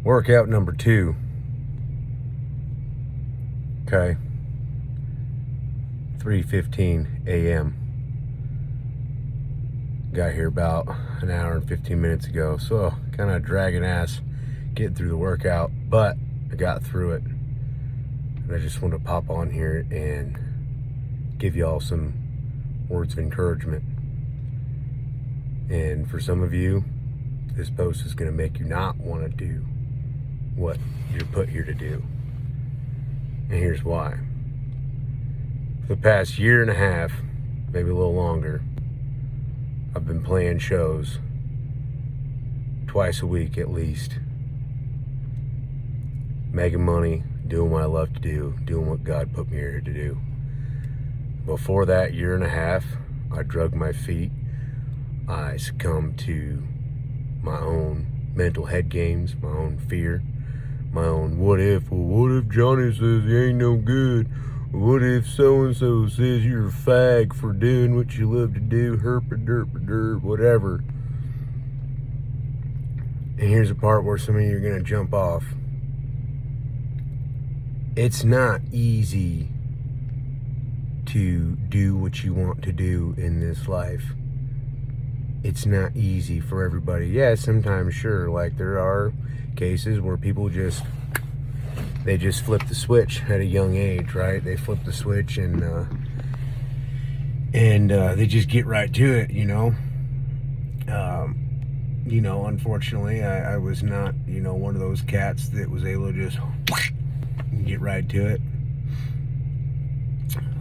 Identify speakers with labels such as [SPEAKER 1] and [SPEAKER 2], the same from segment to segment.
[SPEAKER 1] Workout number 2. Okay. 3:15 a.m. Got here about an hour and 15 minutes ago. So kind of dragging ass getting through the workout, but I got through it. And I just want to pop on here and give y'all some words of encouragement. And for some of you, this post is going to make you not want to do what you're put here to do. And here's why. For the past year and a half, maybe a little longer, I've been playing shows twice a week at least. Making money, doing what I love to do, doing what God put me here to do. Before that year and a half, I drug my feet. I succumbed to my own mental head games, my own fear, my own what if Johnny says he ain't no good? What if so-and-so says you're a fag for doing what you love to do, herp-a-derp-a-derp, whatever. And here's the part where some of you are going to jump off. It's not easy to do what you want to do in this life. It's not easy for everybody. Yeah, sometimes, sure, like there are cases where people just flip the switch at a young age, right? They flip the switch and they just get right to it, you know. Unfortunately, I was not, one of those cats that was able to just get right to it.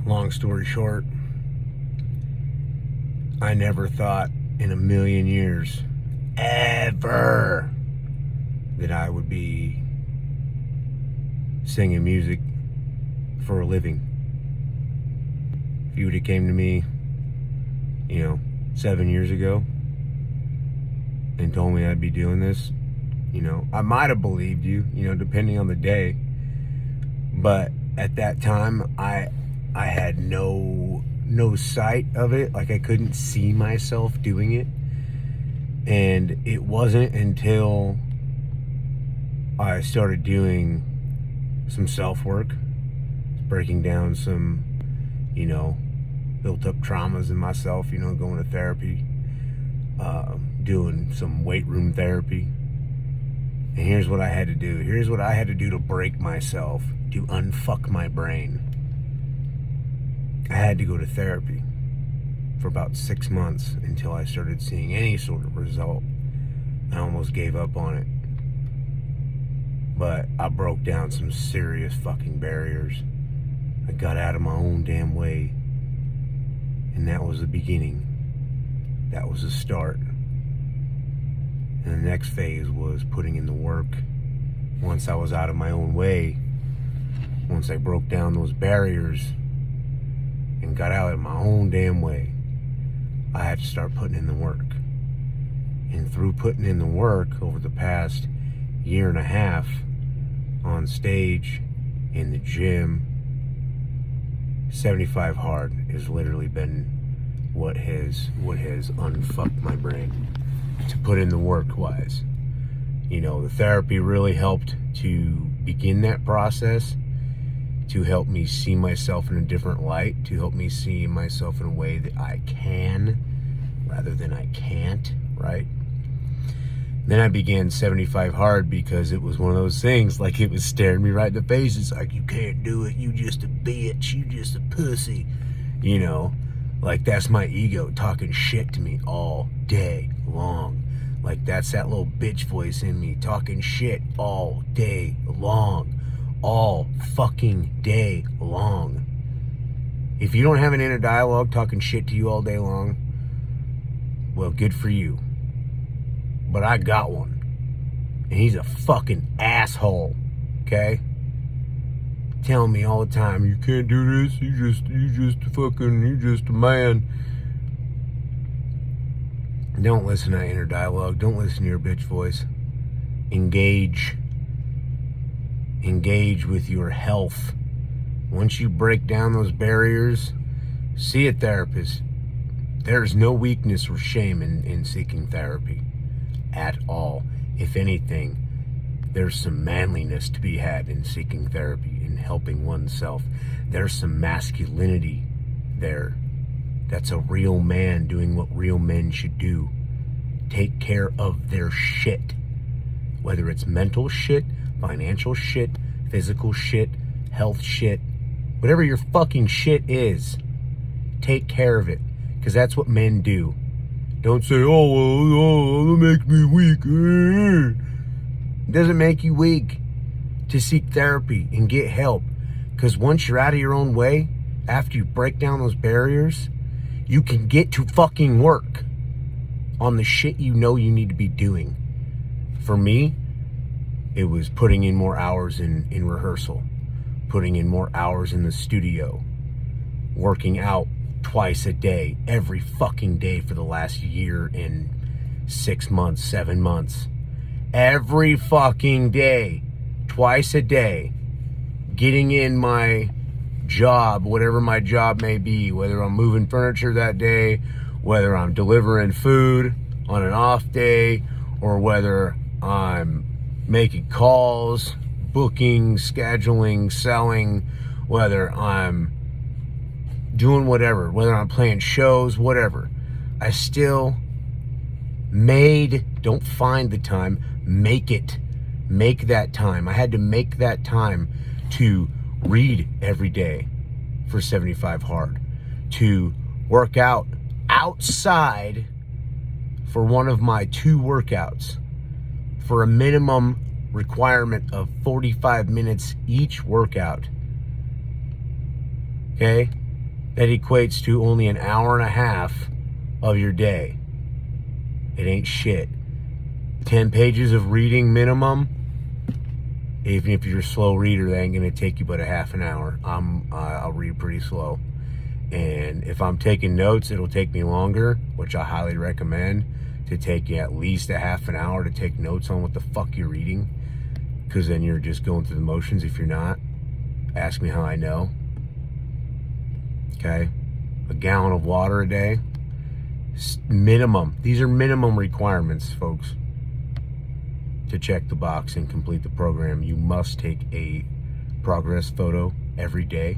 [SPEAKER 1] Long story short, I never thought in a million years, ever, that I would be singing music for a living. If you would have came to me, 7 years ago and told me I'd be doing this, I might have believed you, depending on the day. But at that time, I had no sight of it. Like, I couldn't see myself doing it. And it wasn't until I started doing some self-work, breaking down some, built up traumas in myself, going to therapy, doing some weight room therapy. And here's what I had to do. Here's what I had to do to break myself, to unfuck my brain. I had to go to therapy for about 6 months until I started seeing any sort of result. I almost gave up on it. But I broke down some serious fucking barriers. I got out of my own damn way. And that was the beginning. That was the start. And the next phase was putting in the work. Once I was out of my own way, once I broke down those barriers and got out of my own damn way, I had to start putting in the work. And through putting in the work over the past year and a half, on stage, in the gym, 75 Hard has literally been what has unfucked my brain to put in the work wise. The therapy really helped to begin that process, to help me see myself in a different light, to help me see myself in a way that I can rather than I can't, right? Then I began 75 Hard because it was one of those things, like it was staring me right in the face. It's like, you can't do it, you just a bitch, you just a pussy. Like that's my ego talking shit to me all day long. Like that's that little bitch voice in me talking shit all day long. All fucking day long. If you don't have an inner dialogue talking shit to you all day long, well, good for you. But I got one. And he's a fucking asshole. Okay? Telling me all the time, you can't do this, you just a man. Don't listen to that inner dialogue. Don't listen to your bitch voice. Engage with your health. Once you break down those barriers, see a therapist. There's no weakness or shame in seeking therapy at all. If anything, There's some manliness to be had in seeking therapy, in helping oneself. There's some masculinity there. That's a real man doing what real men should do. Take care of their shit. Whether it's mental shit, financial shit, physical shit, health shit, whatever your fucking shit is, take care of it. Because that's what men do. Don't say, that makes me weak. It doesn't make you weak to seek therapy and get help. Because once you're out of your own way, after you break down those barriers, you can get to fucking work on the shit you know you need to be doing. For me, it was putting in more hours in rehearsal, putting in more hours in the studio, working out twice a day, every fucking day for the last year and 6 months, 7 months. Every fucking day, twice a day, getting in my job, whatever my job may be, whether I'm moving furniture that day, whether I'm delivering food on an off day, or whether I'm making calls, booking, scheduling, selling, whether I'm doing whatever, whether I'm playing shows, whatever. I still don't find the time, make it. Make that time. I had to make that time to read every day for 75 Hard, to work out outside for one of my 2 workouts for a minimum requirement of 45 minutes each workout. Okay? That equates to only an hour and a half of your day. It ain't shit. 10 pages of reading minimum. Even if you're a slow reader, that ain't gonna take you but a half an hour. I'll read pretty slow. And if I'm taking notes, it'll take me longer, which I highly recommend, to take you at least a half an hour to take notes on what the fuck you're reading. Because then you're just going through the motions. If you're not, ask me how I know. Okay? A gallon of water a day. Minimum. These are minimum requirements, folks. To check the box and complete the program, you must take a progress photo every day.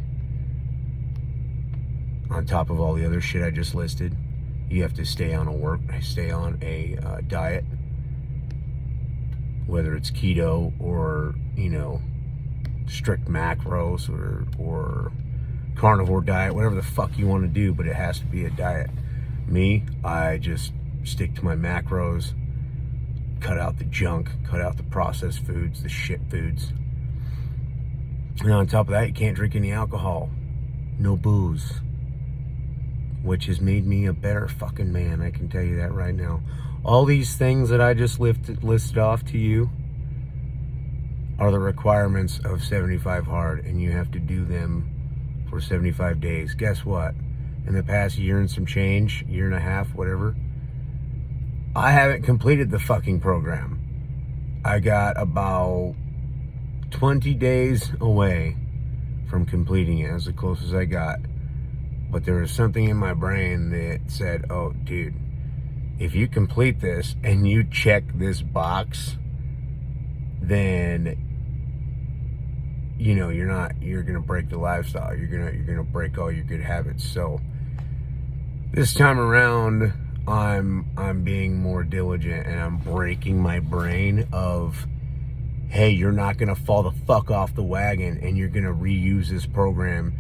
[SPEAKER 1] On top of all the other shit I just listed, you have to stay on a diet, whether it's keto or, strict macros or carnivore diet, whatever the fuck you want to do, but it has to be a diet. Me, I just stick to my macros, cut out the junk, cut out the processed foods, the shit foods. And on top of that, you can't drink any alcohol. No booze. Which has made me a better fucking man, I can tell you that right now. All these things that I just listed off to you are the requirements of 75 Hard, and you have to do them for 75 days. Guess what? In the past year and some change, year and a half, whatever, I haven't completed the fucking program. I got about 20 days away from completing it. That's the closest I got. But there was something in my brain that said, oh, dude, if you complete this and you check this box, then, you're going to break the lifestyle. You're going to break all your good habits. So this time around, I'm being more diligent, and I'm breaking my brain of, hey, you're not going to fall the fuck off the wagon, and you're going to reuse this program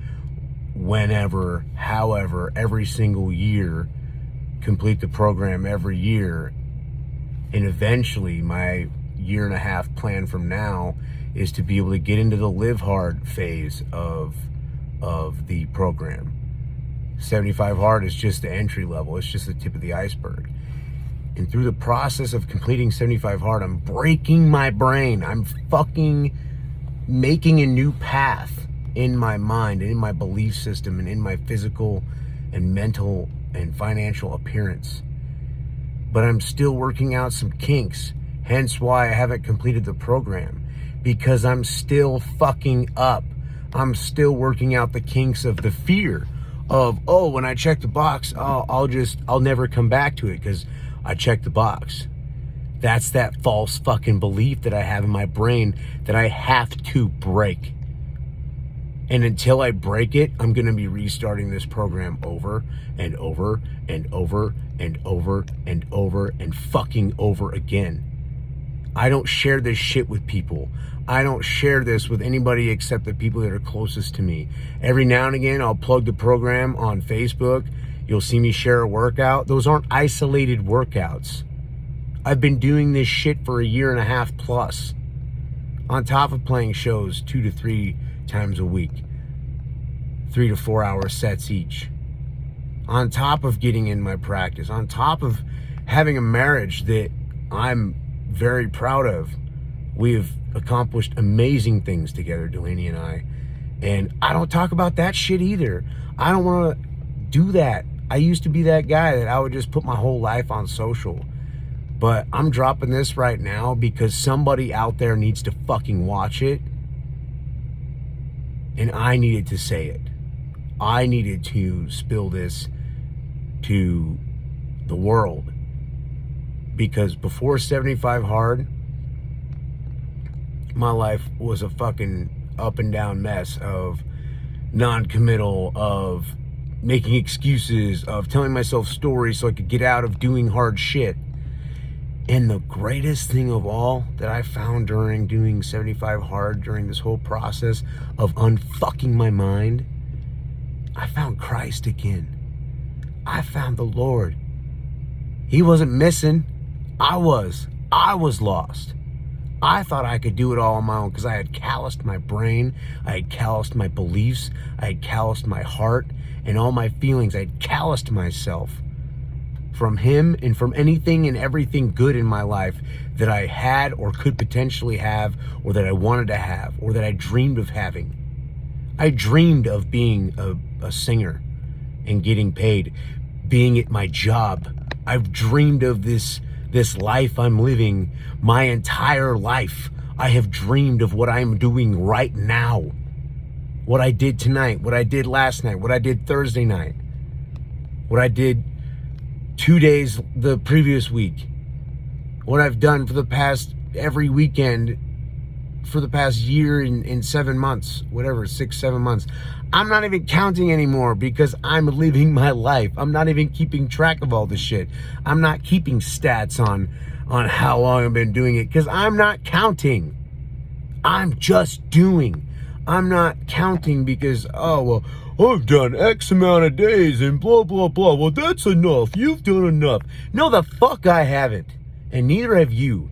[SPEAKER 1] whenever, however, every single year, complete the program every year. And eventually my year and a half plan from now is to be able to get into the live hard phase of the program. 75 Hard is just the entry level. It's just the tip of the iceberg. And through the process of completing 75 Hard, I'm breaking my brain. I'm fucking making a new path in my mind and in my belief system and in my physical and mental and financial appearance. But I'm still working out some kinks, hence why I haven't completed the program, because I'm still fucking up. I'm still working out the kinks of the fear of, oh, when I check the box, I'll never come back to it because I checked the box. That's that false fucking belief that I have in my brain that I have to break. And until I break it, I'm going to be restarting this program over and over and over and over and over and fucking over again. I don't share this shit with people. I don't share this with anybody except the people that are closest to me. Every now and again, I'll plug the program on Facebook. You'll see me share a workout. Those aren't isolated workouts. I've been doing this shit for 1.5 years plus. On top of playing shows 2 to 3 times a week. 3 to 4 hour sets each. On top of getting in my practice. On top of having a marriage that I'm very proud of. We have accomplished amazing things together, Delaney and I. And I don't talk about that shit either. I don't want to do that. I used to be that guy that I would just put my whole life on social. But I'm dropping this right now because somebody out there needs to fucking watch it. And I needed to say it. I needed to spill this to the world. Because before 75 Hard, my life was a fucking up and down mess of non-committal, of making excuses, of telling myself stories so I could get out of doing hard shit. And the greatest thing of all that I found during doing 75 Hard, during this whole process of unfucking my mind, I found Christ again. I found the Lord. He wasn't missing. I was lost. I thought I could do it all on my own because I had calloused my brain, I had calloused my beliefs, I had calloused my heart and all my feelings. I had calloused myself from him and from anything and everything good in my life that I had or could potentially have, or that I wanted to have, or that I dreamed of having. I dreamed of being a singer and getting paid, being at my job. I've dreamed of this life I'm living my entire life. I have dreamed of what I'm doing right now. What I did tonight, what I did last night, what I did Thursday night, what I did 2 days the previous week, what I've done for the past every weekend for the past year in 7 months, whatever, 6-7 months. I'm not even counting anymore because I'm living my life. I'm not even keeping track of all this shit. I'm not keeping stats on how long I've been doing it because I'm not counting. I'm just doing. I'm not counting because, oh, well, I've done X amount of days and blah, blah, blah. Well, that's enough. You've done enough. No, the fuck I haven't. And neither have you.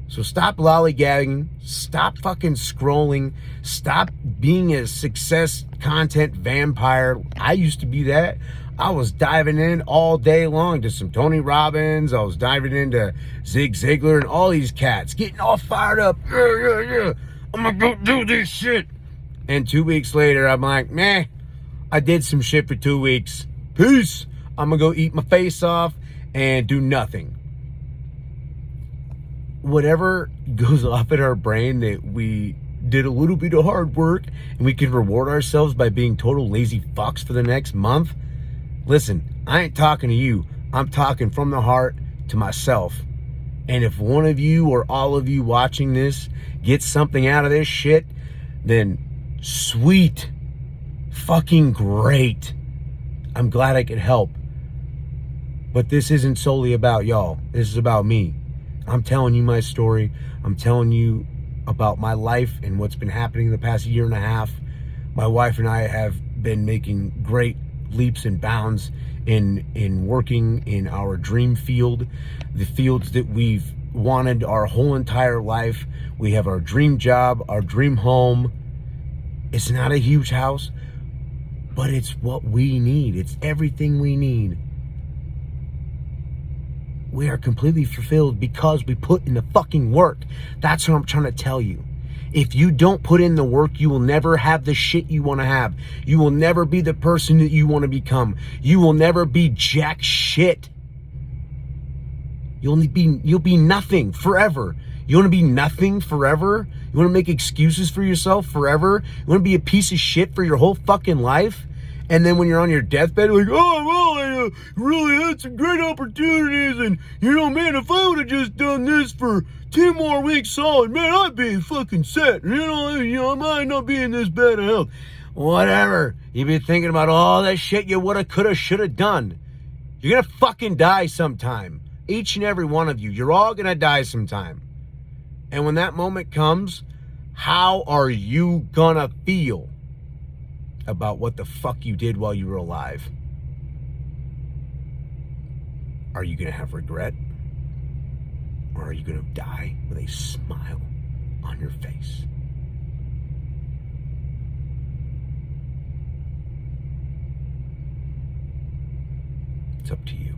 [SPEAKER 1] So stop lollygagging, stop fucking scrolling, stop being a success content vampire. I used to be that. I was diving in all day long to some Tony Robbins. I was diving into Zig Ziglar and all these cats, getting all fired up. Yeah. I'm gonna go do this shit. And 2 weeks later, I'm like, meh, I did some shit for 2 weeks. Peace. I'm gonna go eat my face off and do nothing. Whatever goes off in our brain that we did a little bit of hard work and we can reward ourselves by being total lazy fucks for the next month. Listen, I ain't talking to you. I'm talking from the heart to myself. And if one of you or all of you watching this gets something out of this shit, then sweet, fucking great. I'm glad I could help. But this isn't solely about y'all. This is about me. I'm telling you my story. I'm telling you about my life and what's been happening the past 1.5 years. My wife and I have been making great leaps and bounds in working in our dream field, the fields that we've wanted our whole entire life. We have our dream job, our dream home. It's not a huge house, but it's what we need. It's everything we need. We are completely fulfilled because we put in the fucking work. That's what I'm trying to tell you. If you don't put in the work, you will never have the shit you want to have. You will never be the person that you want to become. You will never be jack shit. You'll be nothing forever. You want to be nothing forever? You want to make excuses for yourself forever? You want to be a piece of shit for your whole fucking life? And then when you're on your deathbed, like, oh, well, really had some great opportunities, and, man, if I would have just done this for 2 more weeks solid, man, I'd be fucking set. I might not be in this bad of health. Whatever. You've been thinking about all that shit you woulda, coulda, shoulda done. You're gonna fucking die sometime. Each and every one of you. You're all gonna die sometime. And when that moment comes, how are you gonna feel about what the fuck you did while you were alive? Are you gonna have regret? Or are you gonna die with a smile on your face? It's up to you.